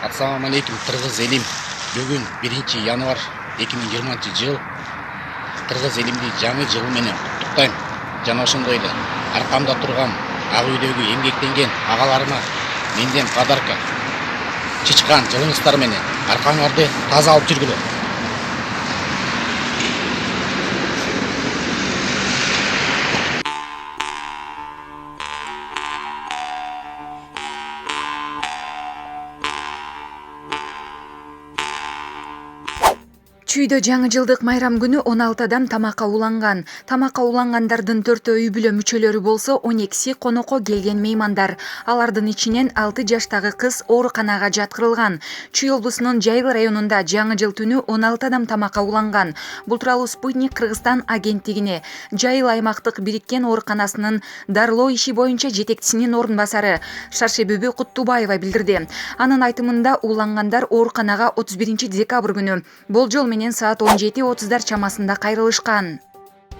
Assalamu алейкум, Кыргыз элим. Бүгүн 1 январь 2020 жыл. Кыргыз элимди жаңы жыл менен куттуктайм. Жана ошондой эле аркамда турган ак үйдөгү эмгектенген агаларыма менден подарка чычкан жылыңыздар менен аркаңарды таза алып жүргүлө. Чүйдө жаңы жылдык майрам күнү 16 адам тамакка уланган. Тамакка улангандардын 4 үй бүлө мүчөлөрү болсо 12 конокко келген меймандар. Алардын ичинен 6 жаштагы кыз ооруканага жаткырылган. Чүй облусунун Жайыл районунда жаңы жыл түнү 16 адам тамакка уланган. Бул тууралуу Спутник Кыргызстан агенттигине Жайыл аймактык бириккен ооруканасынын дарылоо иши боюнча жетекчисинин орун басары Шаршебүбү Куттубаева билдирди. Анын айтымында улангандар ооруканага 31 декабрь күнү болжол менен саат 17:30 чамасында кайрылышкан.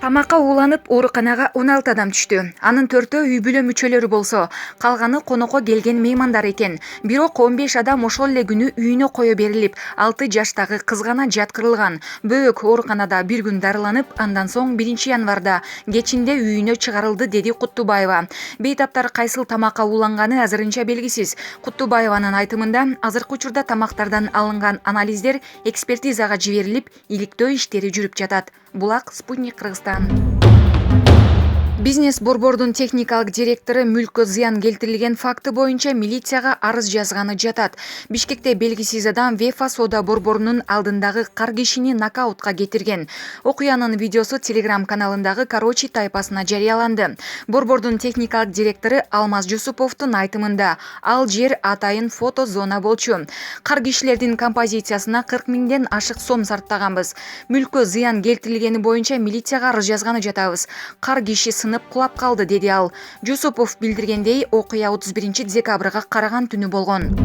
Тамакка уланып ооруканага 16 адам түштү. Анын 4 үй бүлө мүчөлөрү болсо, калганы конокко келген меймандар экен. Бирок 15 адам ошол эле күнү үйүнө кое берилип, 6 жаштагы кыз гана жаткырылган. Бөөк ооруканада бир күн дарыланып, андан соң 1 январда кечинде үйүнө чыгарылды, деди Куттубаева. Бейтаптар кайсыл тамакка уланганы азырынча белгисиз. Куттубаеванын айтымында, азыркы учурда тамактардан алынган анализдер экспертизага жиберилип, иликтөө иштери жүрүп жатат. Булак Спутник Кыргызстан. Бизнес борбордун техникалык директору мүлккө зыян келтирилген факты боюнча милицияга арыз жазганы жатат. Бишкекте белгисиз адам Вефа соода борборунун алдындагы кар кишини нокаутка кетирген. Окуянын видеосу Telegram каналындагы Корочи тайпасына жарыяланды. Борбордун техникалык директору Алмаз Жусуповдун айтымында, ал жер атайын фото зона болчу. Кар кишилердин композициясына 40 миңден ашык сом сарптаганбыз. Мүлккө зыян келтирилгени боюнча милицияга арыз жазганы жатабыз. Кар киши кулап калды, деди ал. Жусупов билдиргендей, окуя 31 декабрга караган түнү болгон.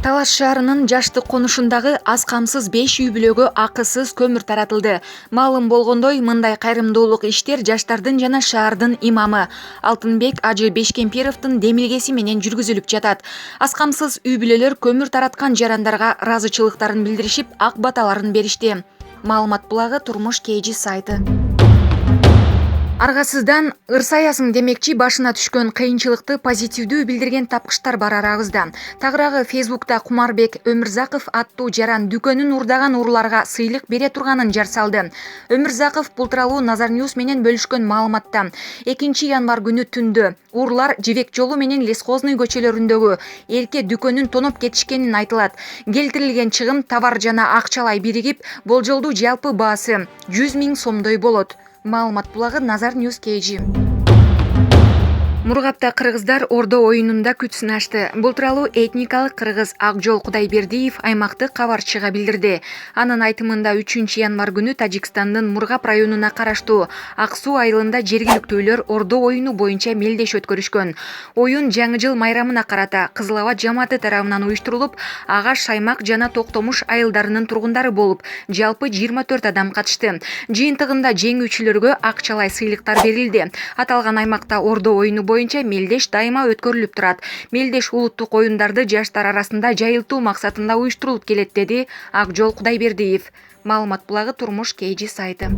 Талаш шаарынын Жаштык конушундагы аз камсыз 5 үй бүлөгө акысыз көмүр таратылды. Маалым болгондой, мындай кайрымдуулук иштер жаштардын жана шаардын имамы Алтынбек Ажы Бешкемпировдун демилгеси менен жүргүзүлүп жатат. Аз камсыз үй бүлөлөр көмүр тараткан жарандарга ыраазычылыктарын билдиришип, ак баталарын беришти. Маалымат булагы Турмуш KG сайты. Аргасыздан ырсаясың демекчи башына түшкөн кыйынчылыкты позитивдүү билдирген тапкычтар бар арабызда. Тагыраагы Фейсбукта Кумарбек Өмүрзаков аттуу жаран дүкөнүн урдаган урууларга сыйлык бере турганын жар салды. Өмүрзаков бул тууралуу Назар Ньюс менен бөлүшкөн маалыматта 2 январь күнү түндө уруулар Жибек жолу менен Лесхозный көчөлөрүндөгү эрке дүкөнүн тоноп кетишкенин айтылат. Келтирилген чыгым товар жана акчалай биригип, болжолдуу жалпы баасы 100 миң сомдой болот. Маалымат булагы Назар Ньюс KG. Мургапта кыргыздар Ордо оюнунда күч сынашты. Бул тууралуу этникалык кыргыз Акжол Кудайбердиев аймактык кабарчыга билдирди. Анын айтымында 3 январь күнү Тажикстандын Мургап районуна караштуу Ак Суу айылында жергиликтүүлөр Ордо оюну боюнча мелдеш өткөрүшкөн. Оюн жаңы жыл майрамына карата Кызыл Аба жамааты тарабынан уюштурулуп, ага Шаймак жана Токтомуш айылдарынын тургундары болуп, жалпы 24 адам катышты. Жыйынтыгында жеңүүчүлөргө акчалай сыйлыктар берилди. Аталган аймакта Ордо оюну боюнча мелдеш дайыма өткөрүлүп турат. Мелдеш улуттук оюндарды жаштар арасында жайылтуу максатында уюштурулуп келет, деди Акжол Кудайбердиев. Маалымат булагы Турмуш KG сайты.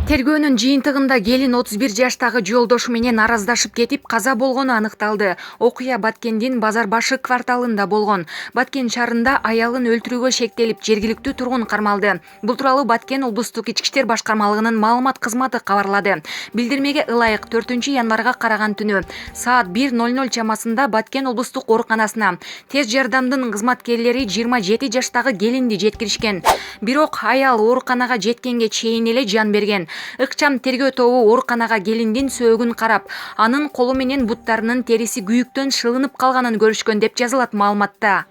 Тергөөнүн жыйынтыгында келин 31 жаштагы жолдошу менен араздашып кетип, каза болгону аныкталды. Окуя Баткендин Базар башы кварталында болгон. Баткен шаарында аялын өлтүрүүгө шектелип, жергиликтүү тургун кармалды. Бул тууралуу Баткен облустук ички иштер башкармалыгынын маалымат кызматы кабарлады. Билдирмеге ылайык 4 январга караган түнү саат 1:00 чамасында Баткен облустук ооруканасына тез жардамдын кызматкерлери 27 жаштагы келинди жеткиришкен. Бирок аял ооруканага жеткенге чейин эле жан берген. Ыкчам тергөө тобу ооруканага келиндин сөөгүн карап, анын колу менен буттарынын териси күйүктөн шылынып калганын көрүшкөн, деп жазылат маалыматта.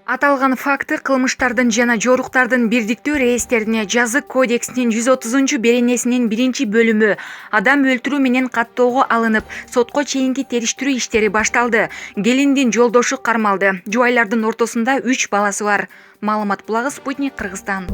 Аталган факты кылмыштардын жана жоруктардын бирдиктүү реестерине Жазык кодексинин 130 беренесинин 1-бөлүмү адам өлтүрүү менен каттоого алынып, сотко чейинки териштирүү иштери башталды. Келиндин жолдошу кармалды. Жубайлардын ортосунда 3 баласы бар. Маалымат булагы Спутник Кыргызстан.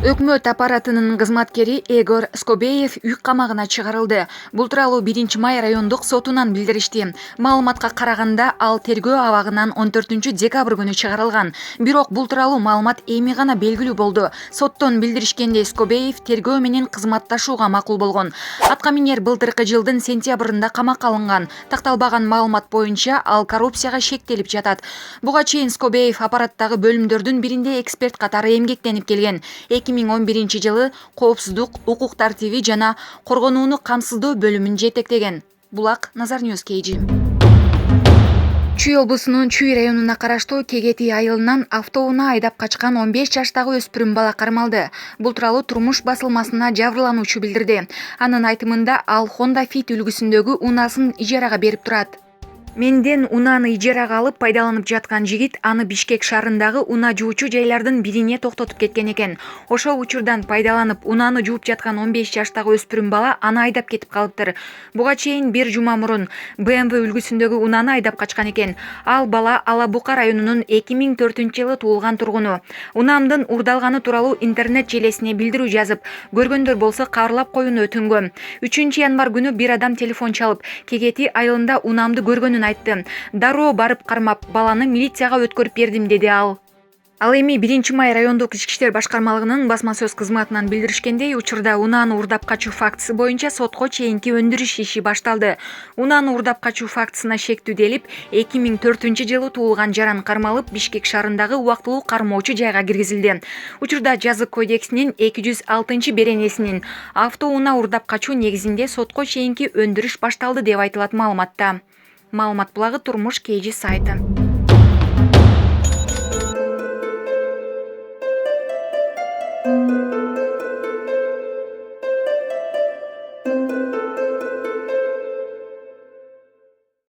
Өкмөт аппаратынын кызматкери Егор Скобеев үй камагына чыгарылды. Бул тууралуу 1-май райондук сотунан билдиришти. Маалыматка караганда ал тергөө абагынан 14-декабрь күнү чыгарылган. Бирок бул тууралуу маалымат эми гана белгилүү болду. Соттон билдиришкендей Скобеев тергөө менен кызматташууга макул болгон. Атка минер былтыркы жылдын сентябрында камакка алынган. Такталбаган маалымат боюнча ал коррупцияга шектелип жатат. Буга чейин Скобеев аппараттагы бөлүмдөрдүн биринде эксперт катары эмгектенип келген. 2011-жылы коопсуздук, укук тартиби жана коргонууну камсыздоо бөлүмүн жетектеген. Булак Назар Ньюс KG. Чүй облусунун Чүй районуна караштуу Кегети айылынан автоунаа айдап качкан 15 жаштагы өспүрүм бала кармалды. Бул тууралуу турмуш басылмасына жабырлануучу билдирди. Анын айтымында ал Honda Fit үлгүсүндөгү унаасын ижарага берип турат. Менден унааны ижарага алып пайдаланып жаткан жигит аны Бишкек шаарындагы унаа жуучу жайлардын бирине токтотуп кеткен экен. Ошол учурдан пайдаланып унааны жууп жаткан 15 жаштагы өспүрүм бала аны айдап кетип калыптыр. Буга чейин бир жума мурун BMW үлгүсүндөгү унааны айдап качкан экен. Ал бала Ала Бука районунун 2004-жылы туулган тургуну. Унаамдын уурдалганы тууралуу интернет желесине билдирүү жазып, көргөндөр болсо кабарлап коюуну өтүнгөн. 3-январь күнү бир адам телефон чалып, Кегети айылында унаамды көргөнүн айтты. Дароо барып кармап, баланы милицияга өткөрүп бердим, деди ал. Ал эми 1-май райондук ички иштер башкармалыгынын басма сөз кызматынан билдиришкендей, учурда унааны уурдап качуу фактысы боюнча сотко чейинки өндүрүш иши башталды. Унааны уурдап качуу фактысына шектүүделип, 2004-жылы туулган жаран кармалып, Бишкек шаарындагы убактылуу кармоочу жайга киргизилди. Учурда Жазык кодексинин 206-беренесинин автоунаа уурдап качуу негизинде сотко чейинки өндүрүш башталды деп айтылат маалыматта. Маалымат булагы Турмуш KG сайты.